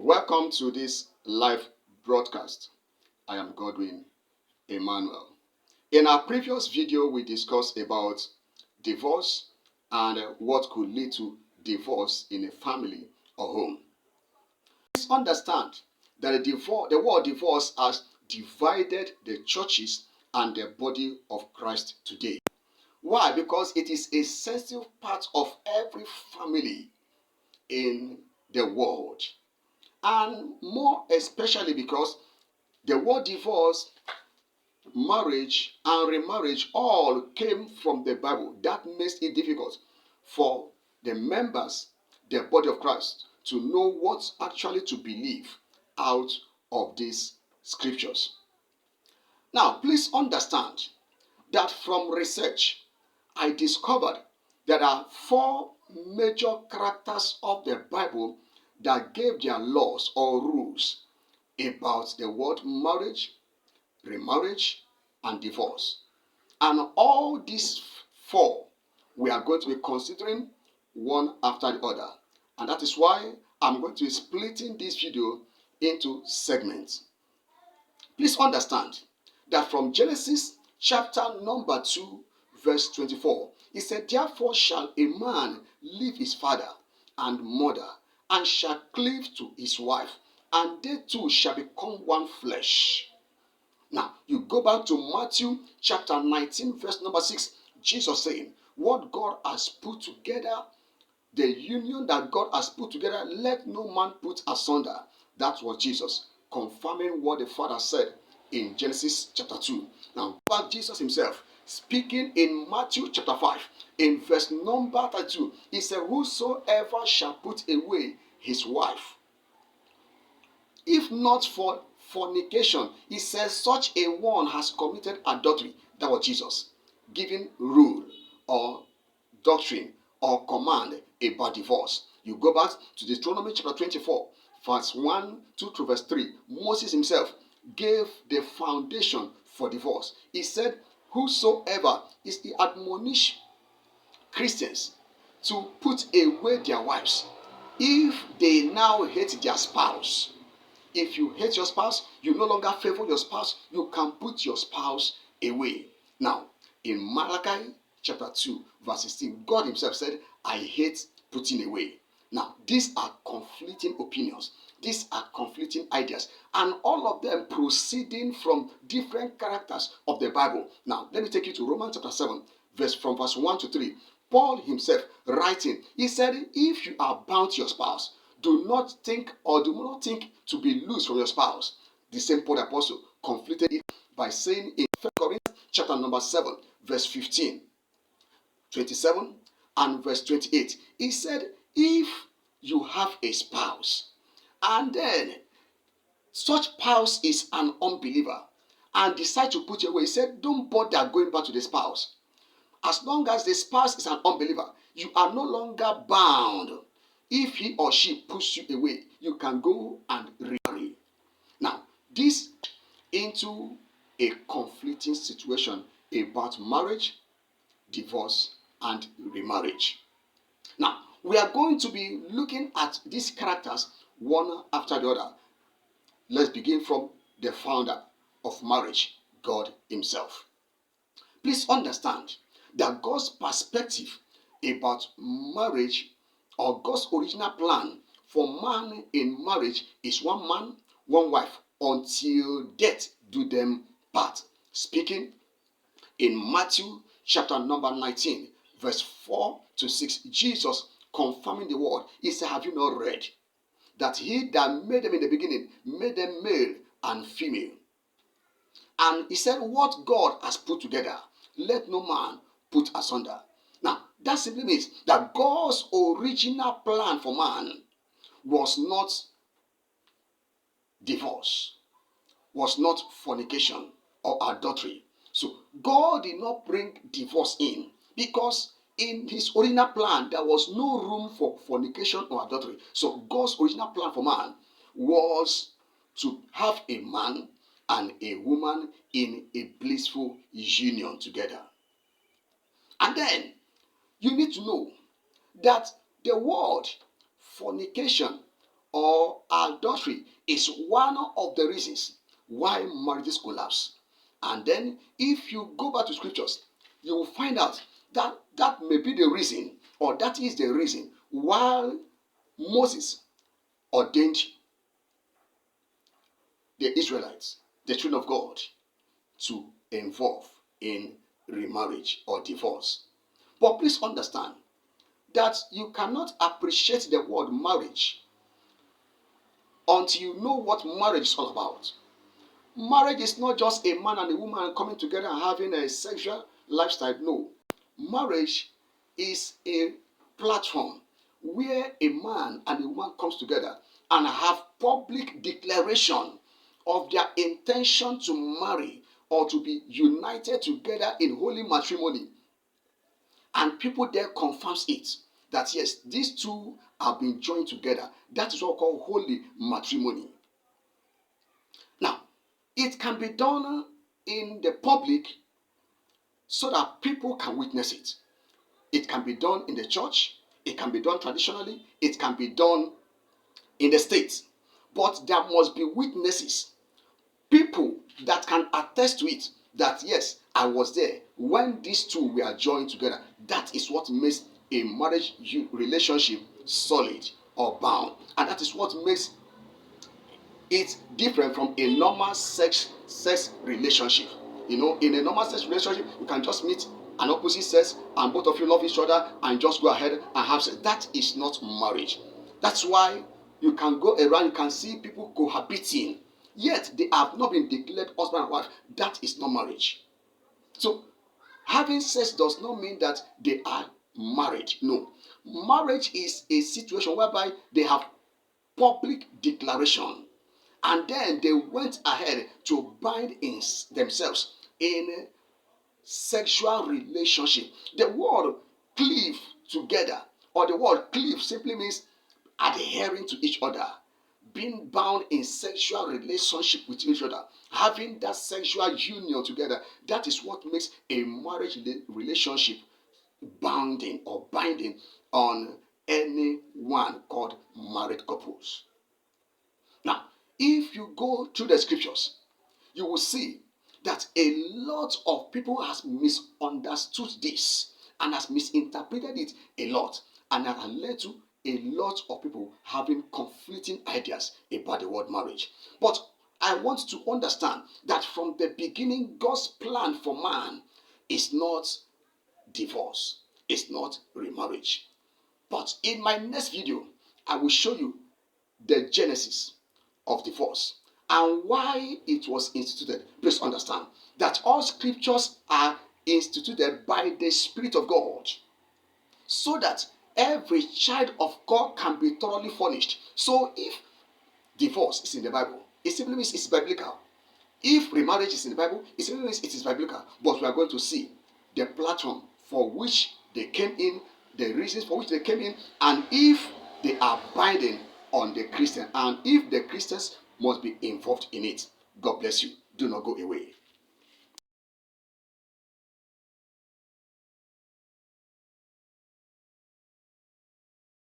Welcome to this live broadcast. I am Godwin Emmanuel. In our previous video, we discussed about divorce and what could lead to divorce in a family or home. Please understand that the word divorce has divided the churches and the body of Christ today. Why? Because it is a sensitive part of every family in the world. And more especially because the word divorce, marriage, and remarriage all came from the Bible. That makes it difficult for the members, the body of Christ, to know what actually to believe out of these scriptures. Now, please understand that from research, I discovered there are four major characters of the Bible that gave their laws or rules about the word marriage, remarriage, and divorce. And all these four we are going to be considering one after the other. And that is why I'm going to be splitting this video into segments. Please understand that from Genesis chapter number 2, verse 24, it said, "Therefore shall a man leave his father and mother, and shall cleave to his wife, and they two shall become one flesh." Now, you go back to Matthew chapter 19, verse number 6, Jesus saying, "What God has put together, the union that God has put together, let no man put asunder." That was Jesus confirming what the Father said in Genesis chapter 2. Now, back Jesus himself speaking in Matthew chapter 5, in verse number 32, he said, "Whosoever shall put away his wife, if not for fornication," he says, "such a one has committed adultery." That was Jesus giving rule or doctrine or command about divorce. You go back to Deuteronomy chapter 24, verse 1 to verse 3. Moses himself gave the foundation for divorce. He said, "Whosoever," is the admonish Christians to put away their wives if they now hate their spouse. If you hate your spouse, you no longer favor your spouse, you can put your spouse away. Now, in Malachi chapter 2, verse 16, God himself said, "I hate putting away." Now, these are conflicting opinions. These are conflicting ideas. And all of them proceeding from different characters of the Bible. Now, let me take you to Romans chapter 7, from verse 1 to 3. Paul himself writing, he said, "If you are bound to your spouse, do not think to be loose from your spouse." The same Paul the apostle conflicted it by saying in 1 Corinthians chapter number 7, verse 15, 27, and verse 28. He said, "If you have a spouse, and then such spouse is an unbeliever, and decide to put you away," he said, "don't bother going back to the spouse. As long as the spouse is an unbeliever, you are no longer bound. If he or she pushes you away, you can go and remarry." Now, this into a conflicting situation about marriage, divorce, and remarriage. Now, we are going to be looking at these characters one after the other. Let's begin from the founder of marriage, God himself. Please understand that God's perspective about marriage, or God's original plan for man in marriage, is one man, one wife, until death do them part. Speaking in Matthew chapter number 19, verse 4 to 6, Jesus confirming the word. He said, "Have you not read that he that made them in the beginning made them male and female? And he said, what God has put together, let no man put asunder." Now, that simply means that God's original plan for man was not divorce, was not fornication or adultery. So God did not bring divorce in, because in his original plan there was no room for fornication or adultery. So God's original plan for man was to have a man and a woman in a blissful union together. And then you need to know that the word fornication or adultery is one of the reasons why marriages collapse. And then, if you go back to scriptures, you will find out that that may be the reason, or that is the reason why Moses ordained the Israelites, the children of God, to involve in remarriage or divorce. But please understand that you cannot appreciate the word marriage until you know what marriage is all about. Marriage is not just a man and a woman coming together and having a sexual lifestyle. No. Marriage is a platform where a man and a woman comes together and have public declaration of their intention to marry or to be united together in holy matrimony. And people there confirms it, that yes, these two have been joined together. That is what we call holy matrimony. Now, it can be done in the public so that people can witness it. It can be done in the church. It can be done traditionally. It can be done in the states. But there must be witnesses, people that can attest to it, that yes, I was there when these two were joined together. That is what makes a marriage relationship solid or bound. And that is what makes it different from a normal sex relationship. You know, in a normal sex relationship, you can just meet an opposite sex and both of you love each other and just go ahead and have sex. That is not marriage. That's why you can go around, you can see people cohabiting, yet they have not been declared husband and wife. That is not marriage. So having sex does not mean that they are married. No. Marriage is a situation whereby they have public declaration, and then they went ahead to bind in themselves in sexual relationship. The word cleave together, or the word cleave simply means adhering to each other, being bound in sexual relationship with each other, having that sexual union together. That is what makes a marriage relationship bounding or binding on anyone called married couples. Now, if you go through the scriptures, you will see that a lot of people has misunderstood this and has misinterpreted it a lot, and that has led to a lot of people having conflicting ideas about the word marriage. But I want to understand that from the beginning, God's plan for man is not divorce, it's not remarriage. But in my next video, I will show you the genesis of divorce and why it was instituted. Please understand that all scriptures are instituted by the Spirit of God so that every child of God can be thoroughly furnished. So if divorce is in the Bible, it simply means it's biblical. If remarriage is in the Bible, it simply means it is biblical. But we are going to see the platform for which they came in, the reasons for which they came in, and if they are binding on the Christian, and if the Christians must be involved in it. God bless you. Do not go away.